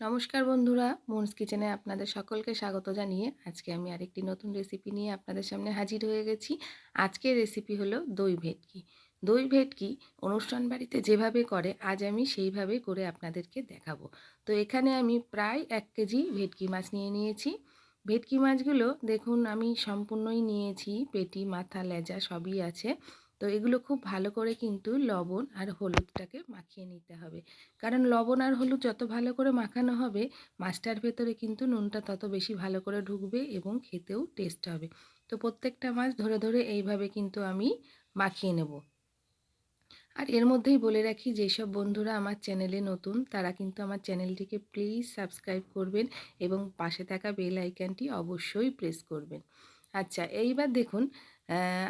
নমস্কার বন্ধুরা, মুনস কিচেনে আপনাদের সকলকে স্বাগত জানিয়ে আজকে আমি আরেকটি নতুন রেসিপি নিয়ে আপনাদের সামনে হাজির হয়ে গেছি। আজকের রেসিপি হলো দই ভেটকি। দই ভেটকি অনুষ্ঠান বাড়িতে যেভাবে করে আজ আমি সেইভাবেই করে আপনাদেরকে দেখাবো। তো এখানে আমি প্রায় 1 কেজি ভেটকি মাছ নিয়ে নিয়েছি। ভেটকি মাছগুলো দেখুন আমি সম্পূর্ণই নিয়েছি, পেটি মাথা লেজা সবই আছে। তো এগুলো খুব ভালো করে কিন্তু লবণ আর হলুদটাকে মাখিয়ে নিতে হবে, কারণ লবণ আর হলুদ যত ভালো করে মাখানো হবে মাছটার ভেতরে কিন্তু নুনটা তত বেশি ভালো করে ঢুকবে এবং খেতেও টেস্ট হবে। তো প্রত্যেকটা মাছ ধরে ধরে এইভাবে কিন্তু আমি মাখিয়ে নেব। আর এর মধ্যেই বলে রাখি, যেসব বন্ধুরা আমার চ্যানেলে নতুন তারা কিন্তু আমার চ্যানেলটিকে প্লিজ সাবস্ক্রাইব করবেন এবং পাশে থাকা বেল আইকনটি অবশ্যই প্রেস করবেন। আচ্ছা, এইবার দেখুন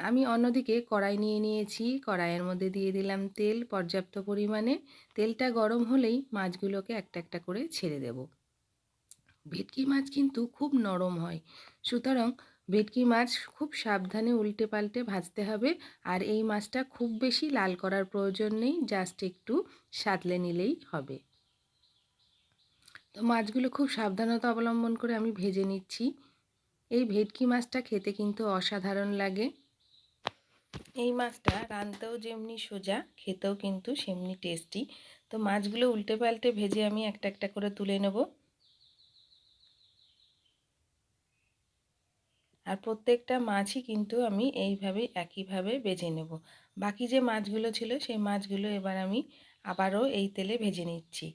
আমি অন্যদিকে কড়াই নিয়ে নিয়েছি। কড়াইয়ের মধ্যে দিয়ে দিলাম তেল পর্যাপ্ত পরিমাণে। তেলটা গরম হলেই মাছগুলোকে একটা একটা করে ছেড়ে দেব। ভেটকি মাছ কিন্তু খুব নরম হয়, সুতরাং ভেটকি মাছ খুব সাবধানে উল্টে পাল্টে ভাজতে হবে। আর এই মাছটা খুব বেশি লাল করার প্রয়োজন নেই, জাস্ট একটু সাঁতলে নিলেই হবে। তো মাছগুলো খুব সাবধানতা অবলম্বন করে আমি ভেজে নিচ্ছি। এই ভেটকি মাছটা খেতে কিন্তু অসাধারণ লাগে। এই মাছটা রাঁধতেও যেমনি সোজা, খেতেও কিন্তু সেমনি টেস্টি। তো মাছগুলো উল্টে পাল্টে ভেজে আমি একটা একটা করে তুলে নেব। আর প্রত্যেকটা মাছই কিন্তু আমি এইভাবে একইভাবে ভেজে নেব। বাকি যে মাছগুলো ছিল সেই মাছগুলো এবার আমি আবারও এই তেলে ভেজে নিচ্ছি।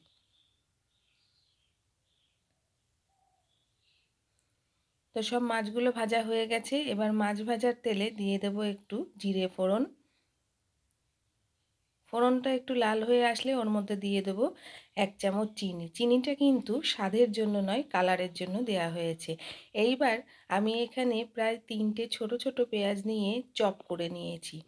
তো সব মাছগুলো ভাজা হয়ে গেছে। এবার মাছ ভাজার তেলে দিয়ে দেব একটু জিরে ফোড়ন। ফোড়নটা একটু লাল হয়ে আসলে ওর মধ্যে দিয়ে দেব 1 চামচ চিনি। চিনিটা কিন্তু স্বাদের জন্য নয়, কালারের জন্য দেয়া হয়েছে। এইবার আমি এখানে প্রায় 3টে ছোট ছোট পেঁয়াজ নিয়ে চপ করে নিয়েছি।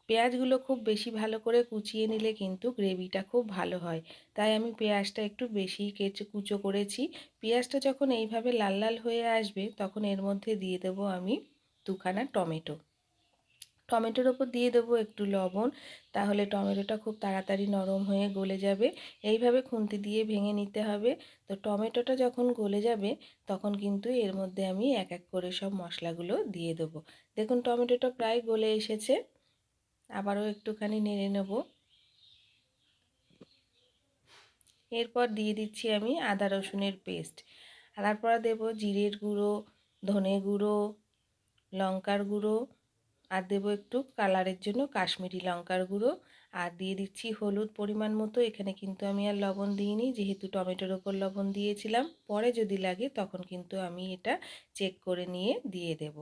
পেঁয়াজগুলো খুব বেশি ভালো করে কুচিয়ে নিলে কিন্তু গ্রেভিটা খুব ভালো হয়, তাই আমি পেঁয়াজটা একটু বেশি কুচো করেছি। পেঁয়াজটা যখন এইভাবে লাল লাল হয়ে আসবে তখন এর মধ্যে দিয়ে দেব আমি 2খানা টমেটো। টমেটোর ওপর দিয়ে দেবো একটু লবণ, তাহলে টমেটোটা খুব তাড়াতাড়ি নরম হয়ে গলে যাবে। এইভাবে খুন্তি দিয়ে ভেঙে নিতে হবে। তো টমেটোটা যখন গলে যাবে তখন কিন্তু এর মধ্যে আমি এক এক করে সব মশলাগুলো দিয়ে দেবো। দেখুন টমেটোটা প্রায় গলে এসেছে। আবারও একটুখানি নেড়ে নেব। এরপর দিয়ে দিচ্ছি আমি আদা রসুনের পেস্ট। তারপর দেব জিরের গুঁড়ো, ধনে গুঁড়ো, লঙ্কার গুঁড়ো, আর দেবো একটু কালারের জন্য কাশ্মীরি লঙ্কার গুঁড়ো, আর দিয়ে দিচ্ছি হলুদ পরিমাণ মতো। এখানে কিন্তু আমি আর লবণ দিইনি, যেহেতু টমেটোর ওপর লবণ দিয়েছিলাম। পরে যদি লাগে তখন কিন্তু আমি এটা চেক করে নিয়ে দিয়ে দেব।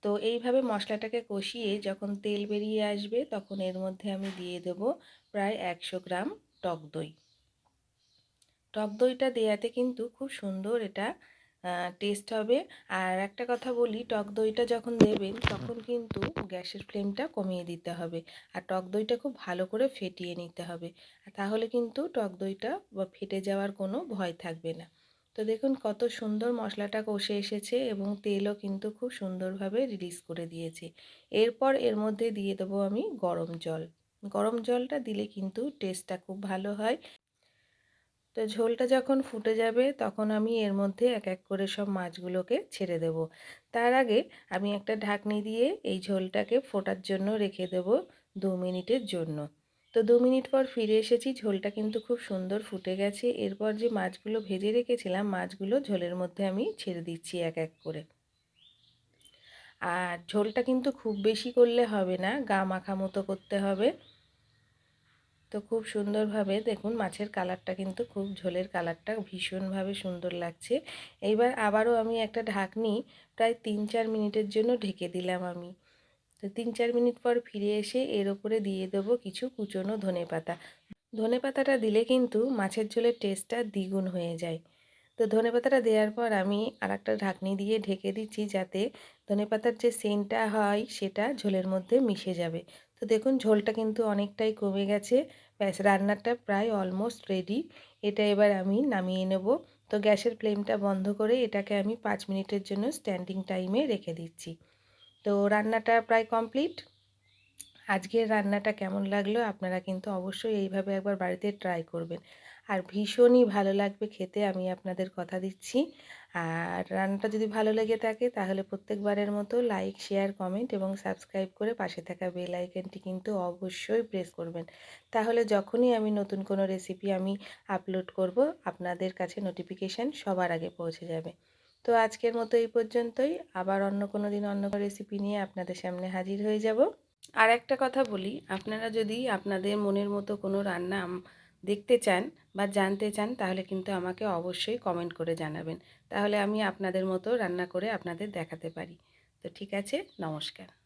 তো এইভাবে মশলাটাকে কষিয়ে যখন তেল বেরিয়ে আসবে তখন এর মধ্যে আমি দিয়ে দেব প্রায় 100 গ্রাম টক দই। টক দইটা দেওয়াতে কিন্তু খুব সুন্দর এটা টেস্ট হবে। আর একটা কথা বলি, টক দইটা যখন দেবেন তখন কিন্তু গ্যাসের ফ্লেমটা কমিয়ে দিতে হবে, আর টক দইটা খুব ভালো করে ফেটিয়ে নিতে হবে। তাহলে কিন্তু টক দইটা ফেটে যাওয়ার কোনো ভয় থাকবে না। তো দেখুন কত সুন্দর মশলাটা কষে এসেছে এবং তেলও কিন্তু খুব সুন্দরভাবে রিলিজ করে দিয়েছে। এরপর এর মধ্যে দিয়ে দেবো আমি গরম জল। গরম জলটা দিলে কিন্তু টেস্টটা খুব ভালো হয়। তো ঝোলটা যখন ফুটে যাবে তখন আমি এর মধ্যে এক এক করে সব মাছগুলোকে ছেড়ে দেব। তার আগে আমি একটা ঢাকনি দিয়ে এই ঝোলটাকে ফোটার জন্য রেখে দেব 2 মিনিটের জন্য। তো 2 মিনিট পর ফিরে এসেছি, ঝোলটা কিন্তু খুব সুন্দর ফুটে গেছে। এরপর যে মাছগুলো ভেজে রেখেছিলাম মাছগুলো ঝোলের মধ্যে আমি ছেড়ে দিচ্ছি এক এক করে। আর ঝোলটা কিন্তু খুব বেশি করলে হবে না, গা মাখা মতো করতে হবে। তো খুব সুন্দরভাবে দেখুন মাছের কালারটা কিন্তু খুব, ঝোলের কালারটা ভীষণভাবে সুন্দর লাগছে। এইবার আবারও আমি একটা ঢাকনি প্রায় 3-4 মিনিটের জন্য ঢেকে দিলাম আমি। তো 3-4 মিনিট পর ফিরে এসে এর ওপরে দিয়ে দেবো কিছু কুচনো ধনেপাতা। ধনেপাতাটা দিলে কিন্তু মাছের ঝোলের টেস্টটা দ্বিগুণ হয়ে যায়। তো ধনেপাতাটা দেওয়ার পর আমি আরেকটা ঢাকনি দিয়ে ঢেকে দিচ্ছি, যাতে ধনেপাতার যে সেন্টটা হয় সেটা ঝোলের মধ্যে মিশে যাবে। তো দেখুন ঝোলটা কিন্তু অনেকটাই কমে গেছে। ব্যাস, রান্নাটা প্রায় অলমোস্ট রেডি। এটা এবার আমি নামিয়ে নেব। তো গ্যাসের ফ্লেমটা বন্ধ করে এটাকে আমি 5 মিনিটের জন্য স্ট্যান্ডিং টাইমে রেখে দিচ্ছি। তো রান্নাটা প্রায় কমপ্লিট। আজকের রান্নাটা কেমন লাগলো আপনারা কিন্তু অবশ্যই এইভাবে একবার বাড়িতে ট্রাই করবেন। আর ভীষণই ভালো লাগবে খেতে, আমি আপনাদের কথা দিচ্ছি। আর রান্নাটা যদি ভালো লেগে থাকে তাহলে প্রত্যেকবারের মতো লাইক, শেয়ার, কমেন্ট এবং সাবস্ক্রাইব করে পাশে থাকা বেল আইকনটি কিন্তু অবশ্যই প্রেস করবেন। তাহলে যখনই আমি নতুন কোনো রেসিপি আপলোড করব, আপনাদের কাছে নোটিফিকেশান সবার আগে পৌঁছে যাবে। তো আজকের মতো এই পর্যন্তই। আবার অন্য কোনো দিন অন্য কোনো রেসিপি নিয়ে আপনাদের সামনে হাজির হয়ে যাব। আর একটা কথা বলি, আপনারা যদি আপনাদের মনের মতো কোনো রান্না দেখতে চান বা জানতে চান তাহলে কিন্তু আমাকে অবশ্যই কমেন্ট করে জানাবেন। তাহলে আমি আপনাদের মতো রান্না করে আপনাদের দেখাতে পারি। তো ঠিক আছে, নমস্কার।